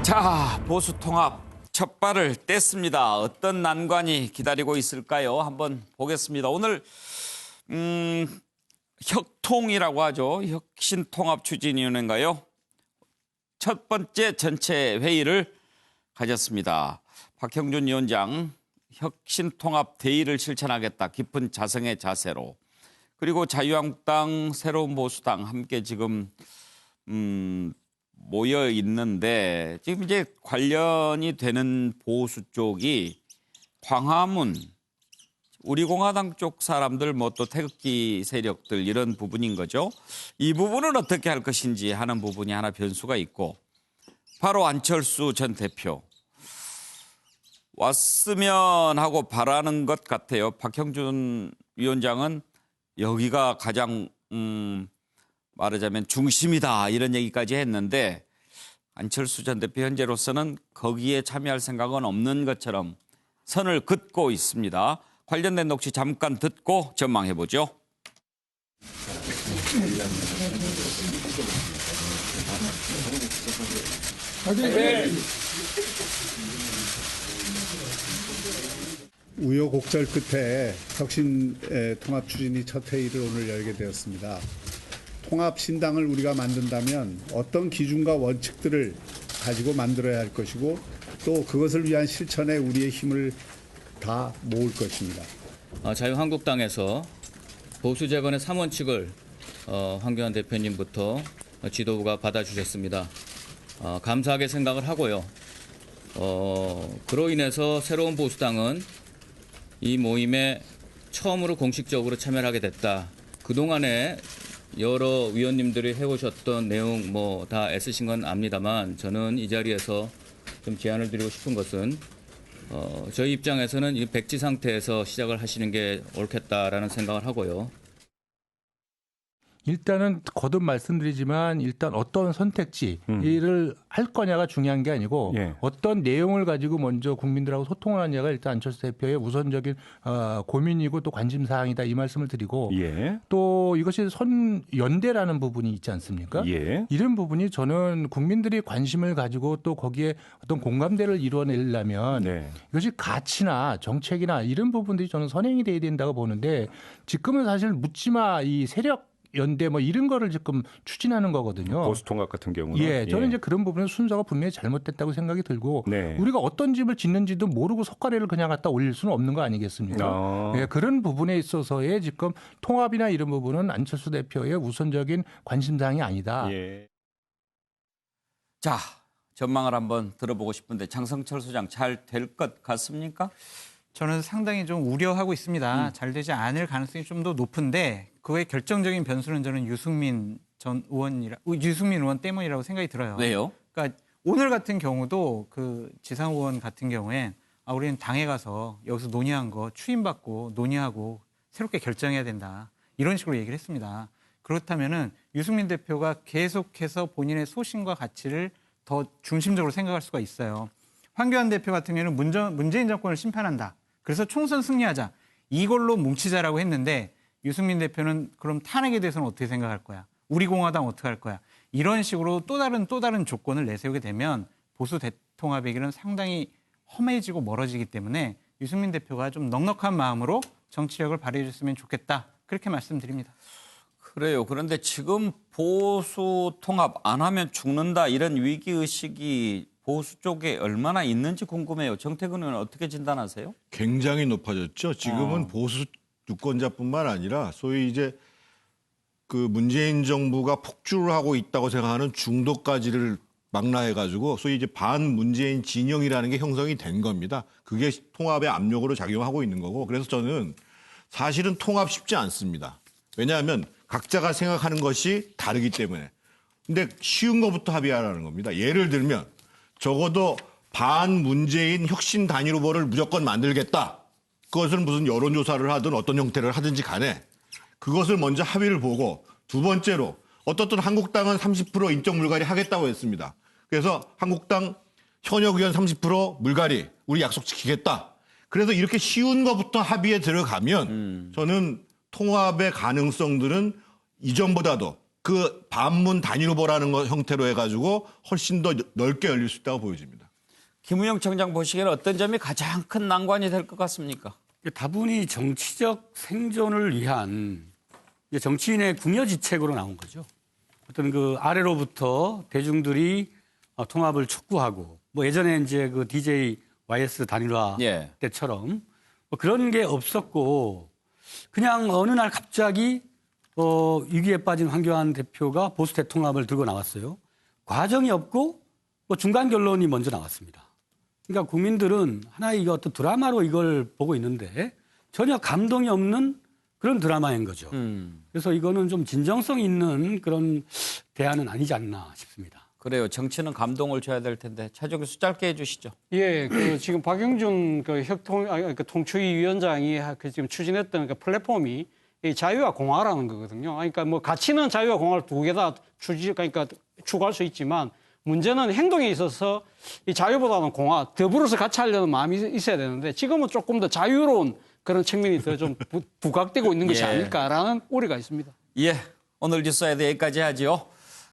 자, 보수통합 첫 발을 뗐습니다. 어떤 난관이 기다리고 있을까요? 한번 보겠습니다. 오늘 혁통이라고 하죠. 혁신통합추진위원회인가요? 첫 번째 전체 회의를 가졌습니다. 박형준 위원장 혁신통합 대의를 실천하겠다. 깊은 자성의 자세로. 그리고 자유한국당, 새로운 보수당 함께 지금 모여 있는데 지금 이제 관련이 되는 보수 쪽이 광화문, 우리공화당 쪽 사람들 뭐 또 태극기 세력들 이런 부분인 거죠. 이 부분은 어떻게 할 것인지 하는 부분이 하나 변수가 있고 바로 안철수 전 대표 왔으면 하고 바라는 것 같아요. 박형준 위원장은 여기가 가장 말하자면 중심이다 이런 얘기까지 했는데 안철수 전 대표 현재로서는 거기에 참여할 생각은 없는 것처럼 선을 긋고 있습니다. 관련된 녹취 잠깐 듣고 전망해보죠. 우여곡절 끝에 혁신 통합 추진이 첫 회의를 오늘 열게 되었습니다. 통합 신당을 우리가 만든다면 어떤 기준과 원칙들을 가지고 만들어야 할 것이고 또 그것을 위한 실천에 우리의 힘을 다 모을 것입니다. 자유한국당에서 보수 재건의 3원칙을 황교안 대표님부터 지도부가 받아주셨습니다. 감사하게 생각을 하고요. 그로 인해서 새로운 보수당은 이 모임에 처음으로 공식적으로 참여를 하게 됐다. 그동안에 여러 위원님들이 해오셨던 내용 뭐 다 애쓰신 건 압니다만 저는 이 자리에서 좀 제안을 드리고 싶은 것은 저희 입장에서는 이 백지 상태에서 시작을 하시는 게 옳겠다라는 생각을 하고요. 일단은 거듭 말씀드리지만 일단 어떤 선택지를 할 거냐가 중요한 게 아니고 어떤 내용을 가지고 먼저 국민들하고 소통을 하냐가 일단 안철수 대표의 우선적인 고민이고 또 관심 사항이다 이 말씀을 드리고 또 이것이 선연대라는 부분이 있지 않습니까? 이런 부분이 저는 국민들이 관심을 가지고 또 거기에 어떤 공감대를 이루어내려면 이것이 가치나 정책이나 이런 부분들이 저는 선행이 돼야 된다고 보는데 지금은 사실 묻지마 이 세력 연대 뭐 이런 거를 지금 추진하는 거거든요. 보수통합 같은 경우는. 저는 이제 그런 부분은 순서가 분명히 잘못됐다고 생각이 들고 우리가 어떤 집을 짓는지도 모르고 석가래를 그냥 갖다 올릴 수는 없는 거 아니겠습니까? 그런 부분에 있어서의 지금 통합이나 이런 부분은 안철수 대표의 우선적인 관심사항이 아니다. 자, 전망을 한번 들어보고 싶은데 장성철 소장 잘 될 것 같습니까? 저는 상당히 좀 우려하고 있습니다. 잘 되지 않을 가능성이 좀 더 높은데 그의 결정적인 변수는 저는 유승민 의원 때문이라고 생각이 들어요. 왜요? 그러니까 오늘 같은 경우도 그 지상 의원 같은 경우엔 우리는 당에 가서 여기서 논의한 거 추임받고 논의하고 새롭게 결정해야 된다. 이런 식으로 얘기를 했습니다. 그렇다면은 유승민 대표가 계속해서 본인의 소신과 가치를 더 중심적으로 생각할 수가 있어요. 황교안 대표 같은 경우는 문재인 정권을 심판한다. 그래서 총선 승리하자. 이걸로 뭉치자라고 했는데 유승민 대표는 그럼 탄핵에 대해서는 어떻게 생각할 거야? 우리 공화당 어떻게 할 거야? 이런 식으로 또 다른 조건을 내세우게 되면 보수 대통합의 길은 상당히 험해지고 멀어지기 때문에 유승민 대표가 좀 넉넉한 마음으로 정치력을 발휘해 줬으면 좋겠다. 그렇게 말씀드립니다. 그래요. 그런데 지금 보수 통합 안 하면 죽는다 이런 위기의식이 보수 쪽에 얼마나 있는지 궁금해요. 정태근 의원은 어떻게 진단하세요? 굉장히 높아졌죠. 지금은 보수 유권자뿐만 아니라 소위 이제 그 문재인 정부가 폭주를 하고 있다고 생각하는 중도까지를 망라해가지고 소위 이제 반문재인 진영이라는 게 형성이 된 겁니다. 그게 통합의 압력으로 작용하고 있는 거고 그래서 저는 사실은 통합 쉽지 않습니다. 왜냐하면 각자가 생각하는 것이 다르기 때문에. 근데 쉬운 것부터 합의하라는 겁니다. 예를 들면 적어도 반문재인 혁신 단일 후보를 무조건 만들겠다. 그것은 무슨 여론조사를 하든 어떤 형태를 하든지 간에 그것을 먼저 합의를 보고 두 번째로 어떻든 한국당은 30% 인적 물갈이 하겠다고 했습니다. 그래서 한국당 현역 의원 30% 물갈이 우리 약속 지키겠다. 그래서 이렇게 쉬운 것부터 합의에 들어가면 저는 통합의 가능성들은 이전보다도 그 반문 단일 후보라는 거 형태로 해가지고 훨씬 더 넓게 열릴 수 있다고 보여집니다. 김은영 청장 보시기에는 어떤 점이 가장 큰 난관이 될 것 같습니까? 다분히 정치적 생존을 위한 이제 정치인의 궁여지책으로 나온 거죠. 어떤 그 아래로부터 대중들이 통합을 촉구하고 뭐 예전에 이제 그 DJ YS 단일화 예. 때처럼 뭐 그런 게 없었고 그냥 어느 날 갑자기 위기에 빠진 황교안 대표가 보수 대통합을 들고 나왔어요. 과정이 없고 뭐 중간 결론이 먼저 나왔습니다. 그러니까 국민들은 하나의 이거 어떤 드라마로 이걸 보고 있는데 전혀 감동이 없는 그런 드라마인 거죠. 그래서 이거는 좀 진정성 있는 그런 대안은 아니지 않나 싶습니다. 그래요. 정치는 감동을 줘야 될 텐데 차주 교수 짧게 해주시죠. 예, 그 지금 박영준 그 통추위 위원장이 그 지금 추진했던 그 플랫폼이 이 자유와 공화라는 거거든요. 그러니까 뭐 가치는 자유와 공화를 두 개 다 그러니까 추구할 수 있지만 문제는 행동에 있어서 이 자유보다는 공화, 더불어서 같이 하려는 마음이 있어야 되는데 지금은 조금 더 자유로운 그런 측면이 더 좀 부각되고 있는 것이 예. 아닐까라는 우려가 있습니다. 예, 오늘 뉴스에 대해 여기까지 하죠.